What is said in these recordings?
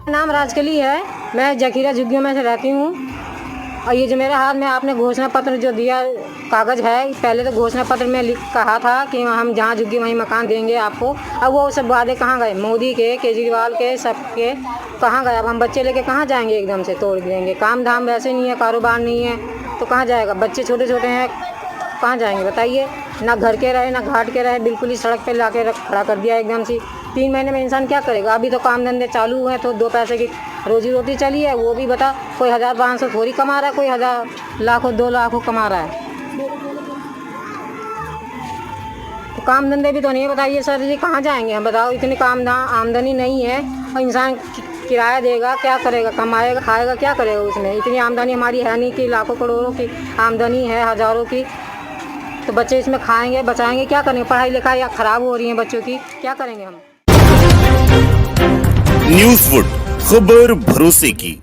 नाम राजकली है, मैं जखीरा झुग्गियों में से रहती हूँ। और ये जो मेरे हाथ में आपने घोषणा पत्र जो दिया कागज़ है, पहले तो घोषणा पत्र में कहा था कि हम जहाँ झुग्गी वहीं मकान देंगे आपको। अब वो सब वादे कहाँ गए? मोदी के, केजरीवाल के, सबके कहाँ गए? अब हम बच्चे लेके कहाँ जाएंगे? एकदम से तोड़ देंगे। काम धाम वैसे नहीं है, कारोबार नहीं है, तो कहाँ जाएगा? बच्चे छोटे छोटे हैं, कहाँ जाएंगे बताइए? ना घर के रहे ना घाट के रहे, बिल्कुल ही सड़क पे ला के खड़ा कर दिया एकदम से। 3 महीने में इंसान क्या करेगा? अभी तो काम धंधे चालू हैं तो 2 पैसे की रोजी रोटी चली है, वो भी बता कोई 1000-500 थोड़ी कमा रहा है, कोई 1000 लाखों 2 लाखों कमा रहा है। तो काम धंधे भी तो नहीं है। बताइए सर जी, कहाँ जाएंगे हम? बताओ, इतनी आमदनी नहीं है और इंसान किराया देगा, क्या करेगा? कमाएगा, खाएगा, क्या करेगा उसमें? इतनी आमदनी हमारी है नहीं कि लाखों करोड़ों की आमदनी है, हज़ारों की। तो बच्चे इसमें खाएंगे, बचाएंगे, क्या करेंगे? पढ़ाई लिखाई या ख़राब हो रही है बच्चों की, क्या करेंगे हम? न्यूज़वुड, खबर भरोसे की।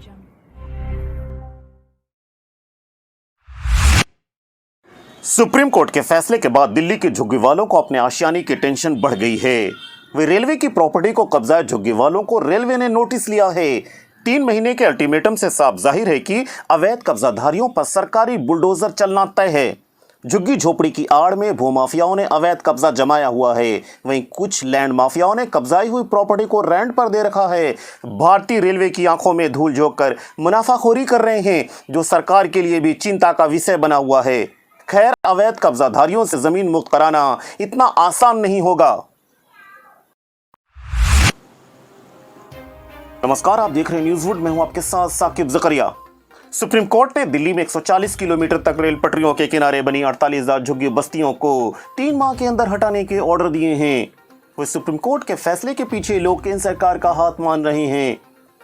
सुप्रीम कोर्ट के फैसले के बाद दिल्ली के झुग्गी वालों को अपने आशियाने की टेंशन बढ़ गई है। वे रेलवे की प्रॉपर्टी को कब्जा झुग्गी वालों को रेलवे ने नोटिस लिया है। 3 महीने के अल्टीमेटम से साफ जाहिर है कि अवैध कब्जाधारियों पर सरकारी बुलडोजर चलना तय है। झुग्गी झोपड़ी की आड़ में भूमाफियाओं ने अवैध कब्जा जमाया हुआ है। वहीं कुछ लैंड माफियाओं ने कब्जाई हुई प्रॉपर्टी को रेंट पर दे रखा है। भारतीय रेलवे की आंखों में धूल झोंककर मुनाफाखोरी कर रहे हैं, जो सरकार के लिए भी चिंता का विषय बना हुआ है। खैर, अवैध कब्जाधारियों से जमीन मुक्त कराना इतना आसान नहीं होगा। नमस्कार, आप देख रहे हैं न्यूज़वुड। मैं हूं आपके साथ साकिब जकरिया। सुप्रीम कोर्ट ने दिल्ली में 140 किलोमीटर तक रेल पटरियों के किनारे बनी 48,000 झुग्गी बस्तियों को 3 माह के अंदर हटाने के ऑर्डर दिए हैं। वह सुप्रीम कोर्ट के फैसले के पीछे लोग केंद्र सरकार का हाथ मान रहे हैं।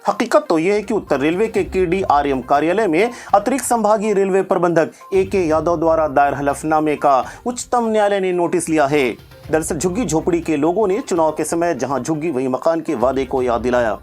हकीकत तो यह है कि उत्तर रेलवे के KDRM कार्यालय में अतिरिक्त संभागीय रेलवे प्रबंधक AK यादव द्वारा दायर हलफनामे का उच्चतम न्यायालय ने नोटिस लिया है। दरअसल झुग्गी झोपड़ी के लोगों ने चुनाव के समय जहां झुग्गी वहीं मकान के वादे को याद दिलाया,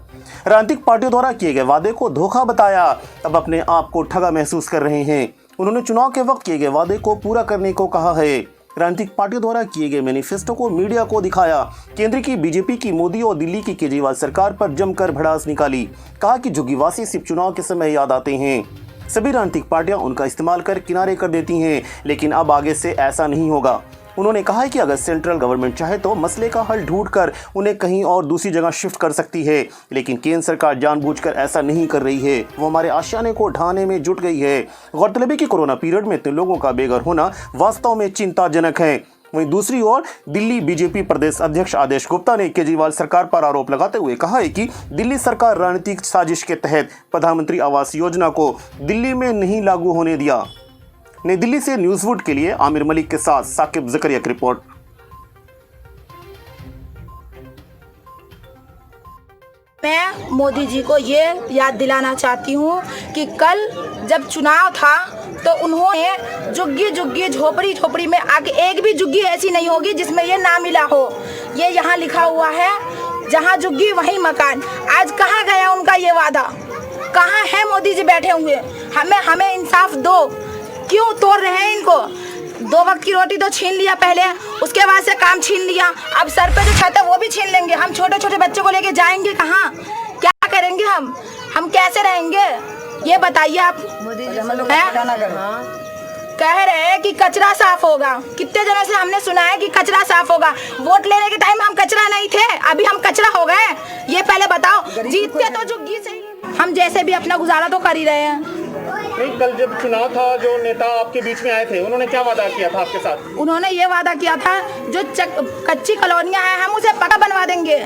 राजनीतिक पार्टियों द्वारा किए गए वादे को धोखा बताया, अब अपने आप को ठगा महसूस कर रहे हैं। उन्होंने चुनाव के वक्त किए गए वादे को पूरा करने को कहा है। राजनीतिक पार्टियों द्वारा किए गए मैनिफेस्टो को मीडिया को दिखाया। केंद्र की बीजेपी की मोदी और दिल्ली की केजरीवाल सरकार पर जमकर भड़ास निकाली। कहा कि झुग्गीवासी सिर्फ चुनाव के समय याद आते हैं, सभी राजनीतिक पार्टियां उनका इस्तेमाल कर किनारे कर देती हैं, लेकिन अब आगे से ऐसा नहीं होगा। उन्होंने कहा है कि अगर सेंट्रल गवर्नमेंट चाहे तो मसले का हल ढूंढकर उन्हें कहीं और दूसरी जगह शिफ्ट कर सकती है, लेकिन केंद्र सरकार जानबूझकर ऐसा नहीं कर रही है। वो हमारे आशियाने को ढाने में जुट गई है। गौरतलब है कि कोरोना पीरियड में इतने लोगों का बेघर होना वास्तव में चिंताजनक है। वहीं दूसरी ओर दिल्ली बीजेपी प्रदेश अध्यक्ष आदेश गुप्ता ने केजरीवाल सरकार पर आरोप लगाते हुए कहा है कि दिल्ली सरकार राजनीतिक साजिश के तहत प्रधानमंत्री आवास योजना को दिल्ली में नहीं लागू होने दिया। नई दिल्ली से न्यूज़वुड के लिए आमिर मलिक के साथ साकिब जकरिया की रिपोर्ट। मैं मोदी जी को ये याद दिलाना चाहती हूँ कि कल जब चुनाव था तो उन्होंने झुग्गी झुग्गी झोपड़ी झोपड़ी में आगे एक भी झुग्गी ऐसी नहीं होगी जिसमें ये ना मिला हो। ये यहाँ लिखा हुआ है, जहाँ झुग्गी वहीं मकान। आज कहाँ गया उनका ये वादा? कहाँ है मोदी जी बैठे हुए? हमें इंसाफ दो। क्यों तोड़ रहे हैं इनको? 2 वक्त की रोटी तो छीन लिया पहले, उसके बाद से काम छीन लिया, अब सर पे जो छत है वो भी छीन लेंगे। हम छोटे छोटे बच्चों को लेके जाएंगे कहाँ? क्या करेंगे हम कैसे रहेंगे? ये बताइए आप। कह रहे हैं कि कचरा साफ होगा। कितने जगह से हमने सुना है कि कचरा साफ होगा। वोट लेने के टाइम हम कचरा नहीं थे, अभी हम कचरा हो गए। ये पहले बताओ। जीतते तो झुग्गी से हम जैसे भी अपना गुजारा तो कर ही रहे हैं। नहीं, कल जब चुनाव था, जो नेता आपके बीच में आए थे, उन्होंने क्या वादा किया था आपके साथ? उन्होंने ये वादा किया था जो कच्ची कॉलोनियां हैं हम उसे पक्का बनवा देंगे,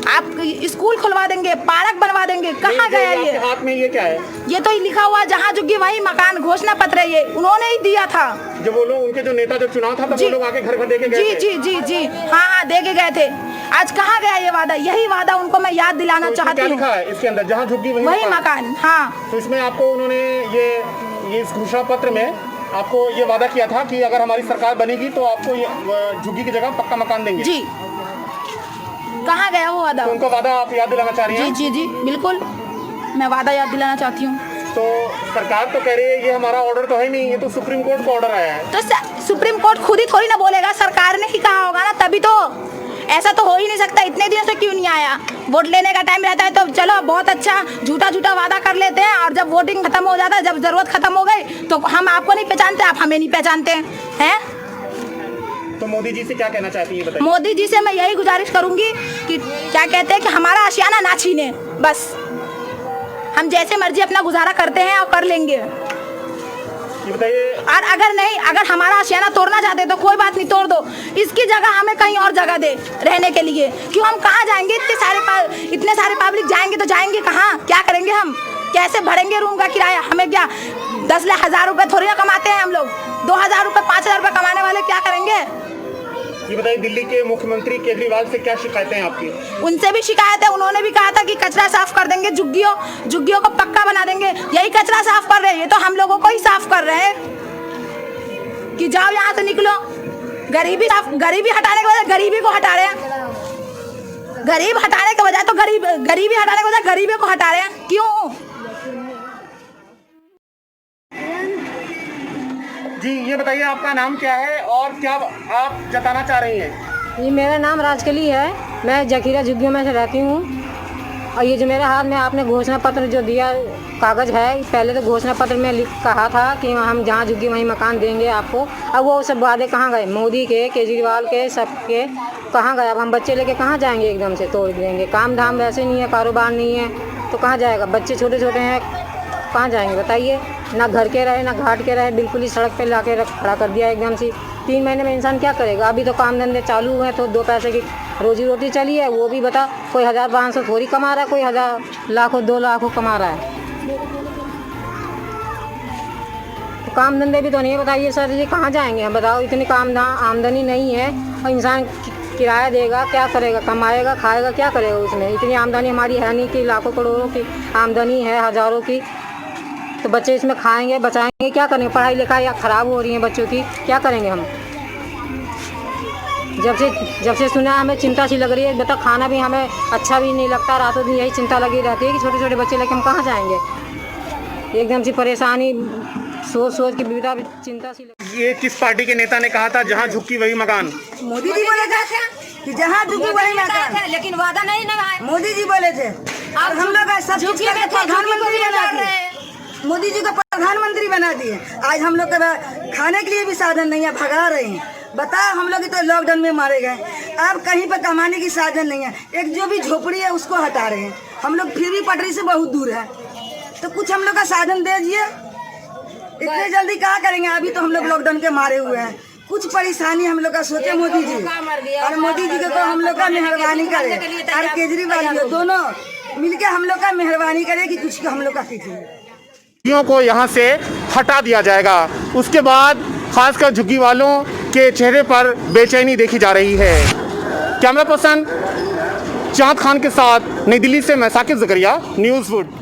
आप स्कूल खुलवा देंगे, पार्क बनवा देंगे। कहाँ गया ये? हाथ में ये क्या है? ये तो लिखा हुआ जहाँ झुग्गी वही मकान, घोषणा पत्र ये उन्होंने ही दिया था। जो वो लोग, उनके जो नेता जब चुनाव था तब वो लोग आके घर दे के गए थे। जी हाँ दे के गए थे। आज कहाँ गया ये वादा? यही वादा उनको मैं याद दिलाना चाहती हूँ। क्या लिखा है इसके अंदर? जहाँ झुग्गी वही मकान। हाँ, तो इसमें आपको उन्होंने ये इस घोषणा पत्र में आपको ये वादा किया था कि अगर हमारी सरकार बनेगी तो आपको ये झुग्गी की जगह पक्का मकान देंगे। जी, कहाँ गया वो वादा? तो उनका वादा आप याद दिलाना चाह रही हैं? जी बिल्कुल, मैं वादा याद दिलाना चाहती हूँ। तो सरकार तो कह रही है ये हमारा ऑर्डर तो है नहीं, ये तो सुप्रीम कोर्ट का ऑर्डर आया है। तो सुप्रीम कोर्ट खुद ही थोड़ी ना बोलेगा, सरकार ने ही कहा होगा ना, तभी तो। ऐसा तो हो ही नहीं सकता। इतने दिनों से क्यों नहीं आया? वोट लेने का टाइम रहता है तो चलो बहुत अच्छा झूठा झूठा वादा कर लेते हैं, और जब वोटिंग खत्म हो जाता है, जब जरूरत खत्म हो गई तो हम आपको नहीं पहचानते, आप हमें नहीं पहचानते हैं। तो मोदी जी से क्या कहना चाहती हैं, बताइए। मोदी जी से मैं यही गुजारिश करूंगी कि क्या कहते हैं कि हमारा आशियाना ना छीने, बस हम जैसे मर्जी अपना गुजारा करते हैं और कर लेंगे। ये बताइए। और अगर हमारा आशियाना तोड़ना चाहते तो कोई बात नहीं, तोड़ दो, इसकी जगह हमें कहीं और जगह दे रहने के लिए। क्यों हम कहाँ जाएंगे? इतने सारे पब्लिक जाएंगे तो जाएंगे कहाँ? क्या करेंगे हम? कैसे भरेंगे रूम का किराया? हमें क्या 10,000 रुपए थोड़ी ना कमाते हैं हम लोग? 2,000 रुपए 5,000 रुपए कमाने वाले क्या करेंगे? ये बताइए, दिल्ली के मुख्यमंत्री केजरीवाल से क्या शिकायतें हैं आपकी? उनसे भी शिकायत है। उन्होंने भी कहा था कि कचरा साफ कर देंगे, झुग्गियों को पक्का बना देंगे। यही कचरा साफ कर रहे हैं, ये तो हम लोगों को ही साफ कर रहे हैं कि जाओ यहाँ से निकलो। गरीबी हटाने के बजाय गरीबी को हटा रहे हैं। गरीब हटाने के बजाय तो गरीबी हटाने के बजाय गरीबी को हटा रहे हैं। क्यों? जी ये बताइए, आपका नाम क्या है और क्या आप जताना चाह रही हैं? ये मेरा नाम राजकली है, मैं जखीरा झुग्गियों में से रहती हूँ। और ये जो मेरे हाथ में आपने घोषणा पत्र जो दिया कागज़ है, पहले तो घोषणा पत्र में कहा था कि हम जहाँ झुग्गी वहीं मकान देंगे आपको। अब वो सब वादे कहाँ गए? मोदी के, केजरीवाल के, सबके कहाँ गए? अब हम बच्चे लेके कहाँ जाएंगे? एकदम से तोड़ देंगे। काम धाम वैसे नहीं है, कारोबार नहीं है, तो कहाँ जाएगा? बच्चे छोटे छोटे हैं, कहाँ जाएंगे बताइए? ना घर के रहे ना घाट के रहे, बिल्कुल ही सड़क पे ला के खड़ा कर दिया एकदम से। 3 महीने में इंसान क्या करेगा? अभी तो काम धंधे चालू हुए तो 2 पैसे की रोजी रोटी चली है, वो भी बता कोई 1,000-500 थोड़ी कमा रहा है, कोई 1,000 लाखों 2 लाखों कमा रहा है। तो काम धंधे भी तो नहीं है। बताइए सर जी, कहाँ जाएंगे हम? बताओ, इतनी आमदनी नहीं है और इंसान किराया देगा, क्या करेगा? कमाएगा, खाएगा, क्या करेगा उसमें? इतनी आमदनी हमारी है नहीं कि लाखों करोड़ों की आमदनी है, हज़ारों की। तो बच्चे इसमें खाएंगे, बचाएंगे, क्या करेंगे? पढ़ाई लिखाई या ख़राब हो रही है बच्चों की, क्या करेंगे हम? जब से सुना हमें चिंता सी लग रही है। बता, खाना भी हमें अच्छा भी नहीं लगता, रातों दिन यही चिंता लगी रहती है कि छोटे छोटे बच्चे लेके हम कहाँ जाएंगे? एकदम से परेशानी सोच के विविधा चिंता सी लगी। ये किस पार्टी के नेता ने कहा था जहाँ झुक्की वही मकान? मोदी जी बोले थे कि जहाँ झुकी वही मकान, लेकिन वादा नहीं लगाए। मोदी जी बोले थे। और हम लोग सब चीज का प्रधानमंत्री बना दिए, मोदी जी को प्रधानमंत्री बना दिए। आज हम लोग के खाने के लिए भी साधन नहीं है, भगा रहे हैं। बताओ, हम लोग तो लॉकडाउन में मारे गए, अब कहीं पर कमाने की साधन नहीं है। एक जो भी झोपड़ी है उसको हटा रहे हैं। हम लोग फिर भी पटरी से बहुत दूर है, तो कुछ हम लोग का साधन दीजिए। इतने जल्दी क्या करेंगे? अभी तो हम लोग लॉकडाउन के मारे हुए हैं। कुछ परेशानी हम लोग का सोचे मोदी जी, और मोदी जी को हम लोग का मेहरबानी करे, और केजरीवाल जी दोनों मिलके हम लोग का मेहरबानी करे कि कुछ हम लोग का कीजिए। को यहाँ से हटा दिया जाएगा। उसके बाद खासकर झुग्गी वालों के चेहरे पर बेचैनी देखी जा रही है। कैमरा पर्सन चाँद खान के साथ नई दिल्ली से मैं साकिब ज़करिया, न्यूज़ वुड।